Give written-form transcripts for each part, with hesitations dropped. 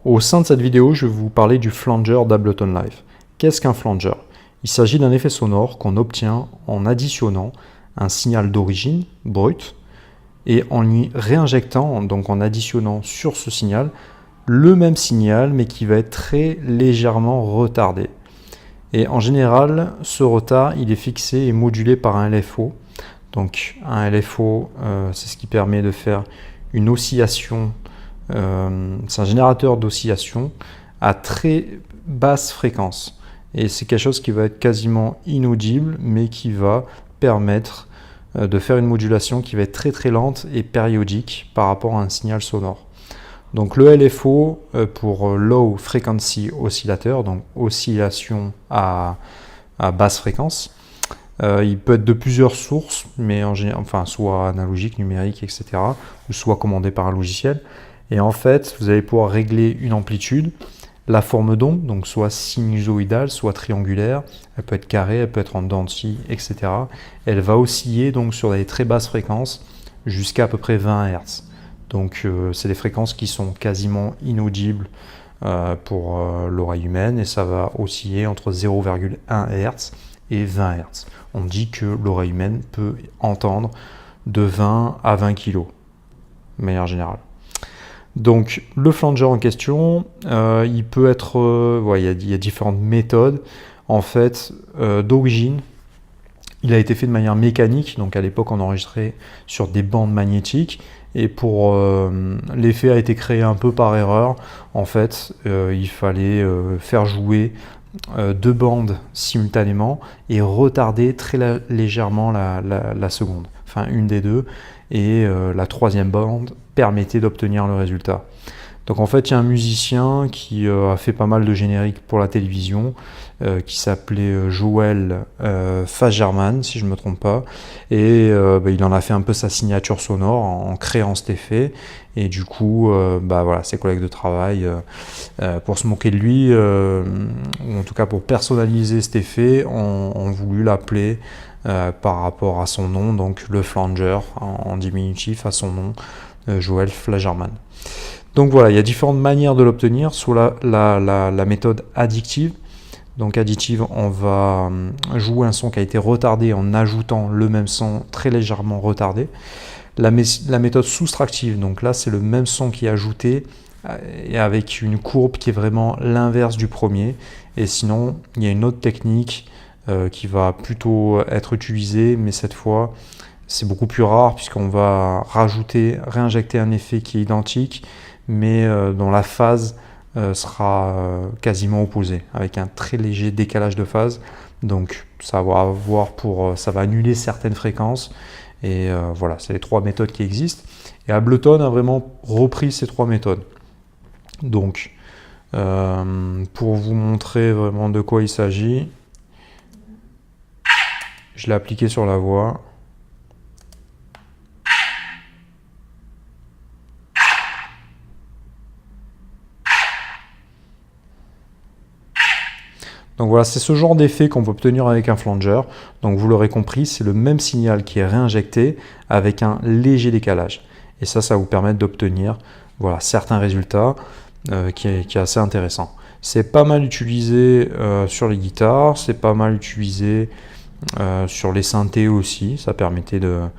Au sein de cette vidéo, je vais vous parler du flanger d'Ableton Live. Qu'est-ce qu'un flanger? Il s'agit d'un effet sonore qu'on obtient en additionnant un signal d'origine brut et en y réinjectant, donc en additionnant sur ce signal, le même signal mais qui va être très légèrement retardé. Et en général, ce retard, il est fixé et modulé par un LFO. Donc un LFO, c'est ce qui permet de faire une oscillation. C'est un générateur d'oscillation à très basse fréquence. Et c'est quelque chose qui va être quasiment inaudible, mais qui va permettre de faire une modulation qui va être très très lente et périodique par rapport à un signal sonore. Donc le LFO pour Low Frequency Oscillator, donc oscillation à basse fréquence, il peut être de plusieurs sources, mais en général, enfin, soit analogique, numérique, etc., ou soit commandé par un logiciel. Et en fait, vous allez pouvoir régler une amplitude, la forme d'onde, donc soit sinusoïdale, soit triangulaire, elle peut être carrée, elle peut être en dents de scie, etc. Elle va osciller donc sur des très basses fréquences jusqu'à à peu près 20 Hz. Donc c'est des fréquences qui sont quasiment inaudibles pour l'oreille humaine et ça va osciller entre 0,1 Hz et 20 Hz. On dit que l'oreille humaine peut entendre de 20 à 20 kg, de manière générale. Donc le flanger en question, il peut être, il y a différentes méthodes. En fait, d'origine, il a été fait de manière mécanique, donc à l'époque on enregistrait sur des bandes magnétiques, et pour l'effet a été créé un peu par erreur. En fait, il fallait faire jouer deux bandes simultanément et retarder très légèrement la seconde, enfin une des deux, et la troisième bande permettait d'obtenir le résultat. Donc en fait, il y a un musicien qui a fait pas mal de génériques pour la télévision, qui s'appelait Joel Fagerman, si je ne me trompe pas, et il en a fait un peu sa signature sonore en créant cet effet, et du coup, voilà, ses collègues de travail, pour se moquer de lui, ou en tout cas pour personnaliser cet effet, ont voulu l'appeler par rapport à son nom, donc le flanger, en diminutif à son nom, Joel Fagerman. Donc voilà, il y a différentes manières de l'obtenir, soit la méthode addictive. Donc additive, on va jouer un son qui a été retardé en ajoutant le même son très légèrement retardé. La méthode soustractive, donc là c'est le même son qui est ajouté et avec une courbe qui est vraiment l'inverse du premier. Et sinon, il y a une autre technique qui va plutôt être utilisée, mais cette fois c'est beaucoup plus rare puisqu'on va réinjecter un effet qui est identique, mais dont la phase sera quasiment opposée, avec un très léger décalage de phase. Donc ça va annuler certaines fréquences. Et voilà, c'est les trois méthodes qui existent. Et Ableton a vraiment repris ces trois méthodes. Donc, pour vous montrer vraiment de quoi il s'agit, je l'ai appliqué sur la voix. Donc voilà, c'est ce genre d'effet qu'on peut obtenir avec un flanger. Donc vous l'aurez compris, c'est le même signal qui est réinjecté avec un léger décalage. Et ça vous permet d'obtenir certains résultats qui est assez intéressant. C'est pas mal utilisé sur les guitares, c'est pas mal utilisé sur les synthés aussi. Ça permettait de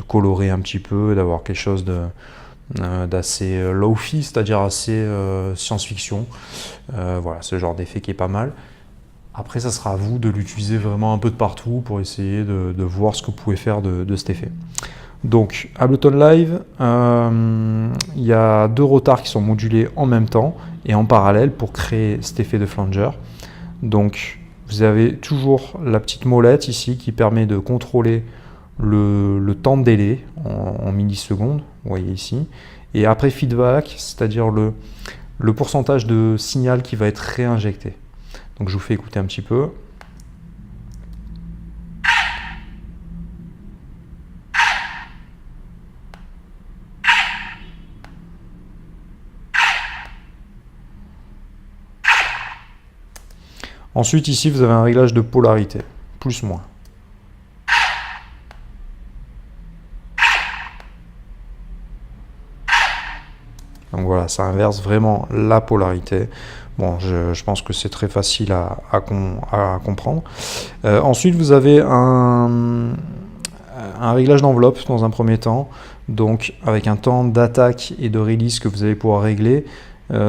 colorer un petit peu, d'avoir quelque chose d'assez low-fi, c'est-à-dire assez science-fiction. Voilà, ce genre d'effet qui est pas mal. Après, ça sera à vous de l'utiliser vraiment un peu de partout pour essayer de voir ce que vous pouvez faire de cet effet. Donc, Ableton Live, il y a deux retards qui sont modulés en même temps et en parallèle pour créer cet effet de flanger. Donc, vous avez toujours la petite molette ici qui permet de contrôler le temps de délai en millisecondes, vous voyez ici. Et après feedback, c'est-à-dire le pourcentage de signal qui va être réinjecté. Donc je vous fais écouter un petit peu. Ensuite ici vous avez un réglage de polarité, plus-moins. Donc voilà, ça inverse vraiment la polarité. Bon, je pense que c'est très facile à comprendre. Ensuite, vous avez un réglage d'enveloppe dans un premier temps. Donc avec un temps d'attaque et de release que vous allez pouvoir régler,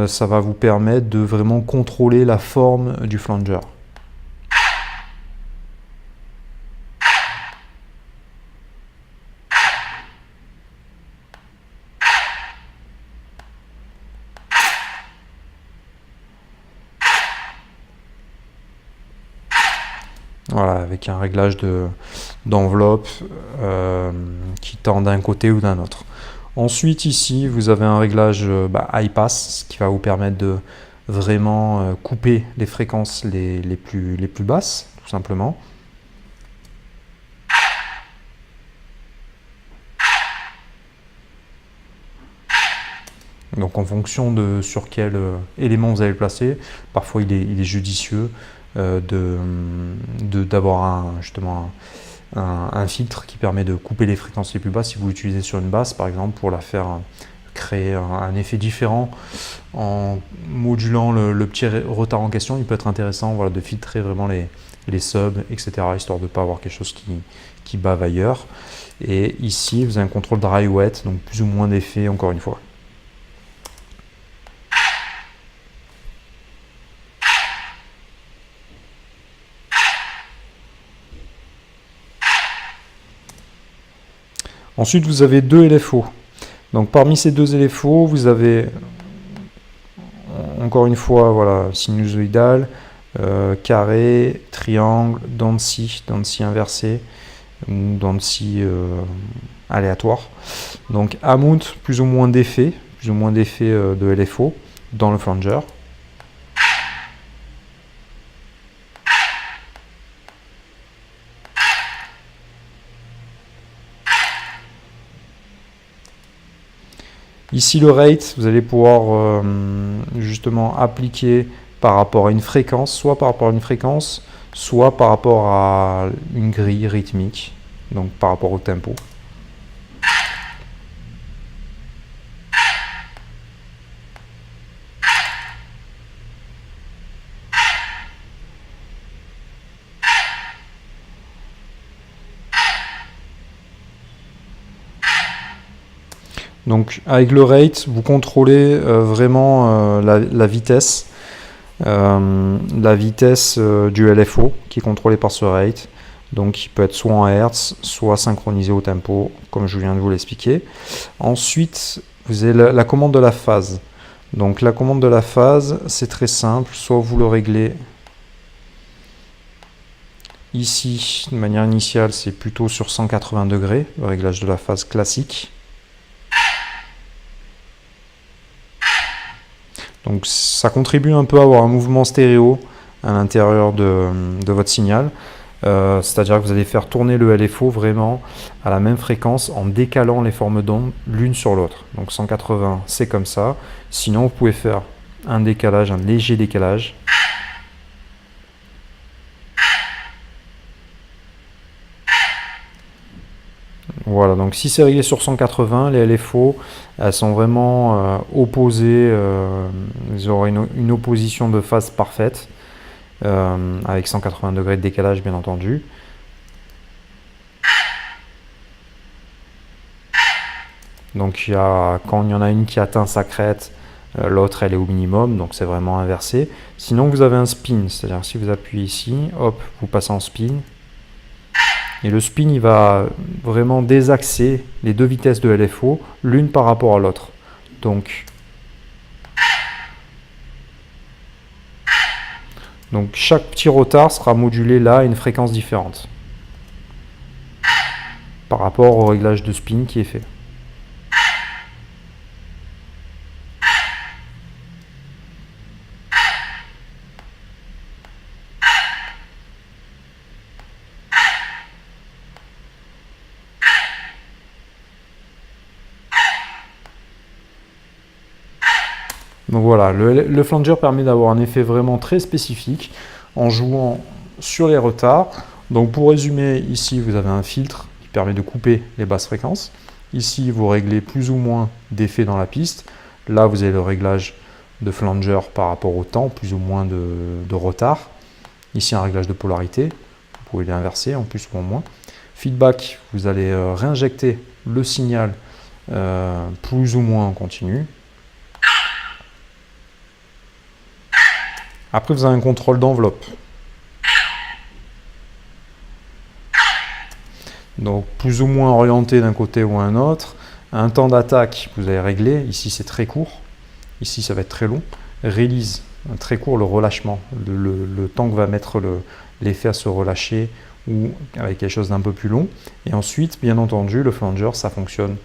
ça va vous permettre de vraiment contrôler la forme du flanger. Voilà, avec un réglage d'enveloppe qui tend d'un côté ou d'un autre. Ensuite, ici, vous avez un réglage high pass, ce qui va vous permettre de vraiment couper les fréquences les plus basses, tout simplement. Donc en fonction de sur quel élément vous allez le placer, parfois il est judicieux d'avoir justement un filtre qui permet de couper les fréquences les plus basses si vous l'utilisez sur une basse par exemple pour la faire créer un effet différent en modulant le petit retard en question. Il peut être intéressant voilà, de filtrer vraiment les subs, etc. histoire de ne pas avoir quelque chose qui bave ailleurs. Et ici vous avez un contrôle dry wet, donc plus ou moins d'effet encore une fois. Ensuite, vous avez deux LFO. Donc, parmi ces deux LFO, vous avez encore une fois, voilà, sinusoïdal, carré, triangle, dents de scie inversé ou dents de scie aléatoire. Donc, amount plus ou moins d'effets, de LFO dans le flanger. Ici le rate, vous allez pouvoir justement appliquer par rapport à une fréquence, soit par rapport à une fréquence, soit par rapport à une grille rythmique, donc par rapport au tempo. Donc avec le rate, vous contrôlez vraiment la vitesse du LFO qui est contrôlée par ce rate. Donc il peut être soit en Hertz, soit synchronisé au tempo, comme je viens de vous l'expliquer. Ensuite, vous avez la commande de la phase. Donc la commande de la phase, c'est très simple, soit vous le réglez ici, de manière initiale, c'est plutôt sur 180 degrés, le réglage de la phase classique. Donc ça contribue un peu à avoir un mouvement stéréo à l'intérieur de votre signal. C'est-à-dire que vous allez faire tourner le LFO vraiment à la même fréquence en décalant les formes d'ondes l'une sur l'autre. Donc 180, c'est comme ça. Sinon, vous pouvez faire un décalage, un léger décalage. Voilà, donc si c'est réglé sur 180, les LFO, elles sont vraiment opposées, ils auront une opposition de phase parfaite, avec 180 degrés de décalage bien entendu. Donc quand il y en a une qui atteint sa crête, l'autre elle est au minimum, donc c'est vraiment inversé. Sinon vous avez un spin, c'est-à-dire si vous appuyez ici, hop, vous passez en spin. Et le spin, il va vraiment désaxer les deux vitesses de LFO, l'une par rapport à l'autre. Donc chaque petit retard sera modulé là à une fréquence différente par rapport au réglage de spin qui est fait. Donc voilà, le flanger permet d'avoir un effet vraiment très spécifique en jouant sur les retards. Donc pour résumer, ici vous avez un filtre qui permet de couper les basses fréquences. Ici vous réglez plus ou moins d'effets dans la piste. Là, vous avez le réglage de flanger par rapport au temps, plus ou moins de retard. Ici, un réglage de polarité. Vous pouvez l'inverser en plus ou en moins. Feedback, vous allez réinjecter le signal plus ou moins en continu. Après, vous avez un contrôle d'enveloppe. Donc, plus ou moins orienté d'un côté ou un autre. Un temps d'attaque, vous allez régler. Ici, c'est très court. Ici, ça va être très long. Release, très court, le relâchement. Le temps que va mettre l'effet à se relâcher ou avec quelque chose d'un peu plus long. Et ensuite, bien entendu, le flanger, ça fonctionne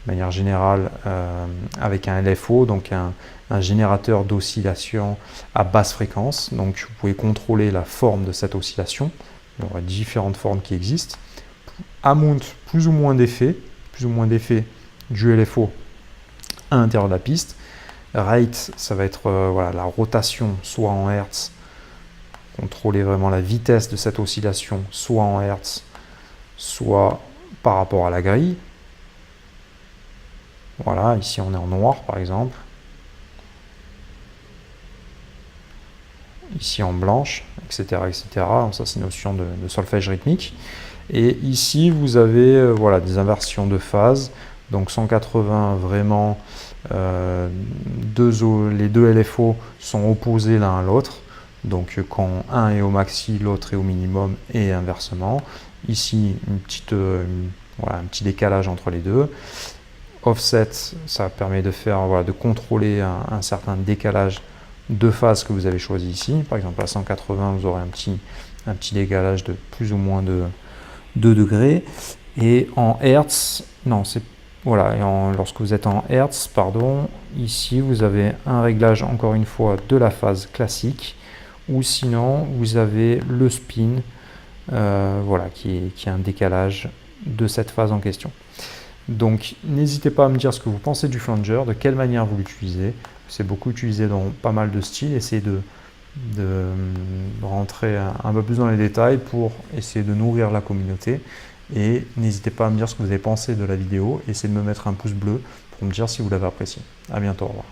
de manière générale avec un LFO, donc un générateur d'oscillation à basse fréquence. Donc, vous pouvez contrôler la forme de cette oscillation. Il y aura différentes formes qui existent. Amount, plus ou moins d'effets du LFO à l'intérieur de la piste. Rate, ça va être voilà, la rotation, soit en Hertz, contrôler vraiment la vitesse de cette oscillation, soit en Hertz, soit par rapport à la grille. Voilà, ici on est en noir par exemple. Ici en blanche, etc. etc. Donc ça, c'est une notion de solfège rythmique. Et ici, vous avez voilà, des inversions de phase. Donc 180, vraiment, les deux LFO sont opposés l'un à l'autre. Donc quand un est au maxi, l'autre est au minimum et inversement. Ici, voilà, un petit décalage entre les deux. Offset, ça permet de faire, voilà, de contrôler un certain décalage de phase que vous avez choisi ici. Par exemple, à 180, vous aurez un petit décalage de plus ou moins de 2 degrés. Et en Hertz, non, c'est voilà, lorsque vous êtes en Hertz, pardon, ici vous avez un réglage encore une fois de la phase classique, ou sinon vous avez le spin, voilà, qui est un décalage de cette phase en question. Donc n'hésitez pas à me dire ce que vous pensez du flanger, de quelle manière vous l'utilisez. C'est beaucoup utilisé dans pas mal de styles. Essayez de rentrer un peu plus dans les détails pour essayer de nourrir la communauté. Et n'hésitez pas à me dire ce que vous avez pensé de la vidéo. Essayez de me mettre un pouce bleu pour me dire si vous l'avez apprécié. À bientôt, au revoir.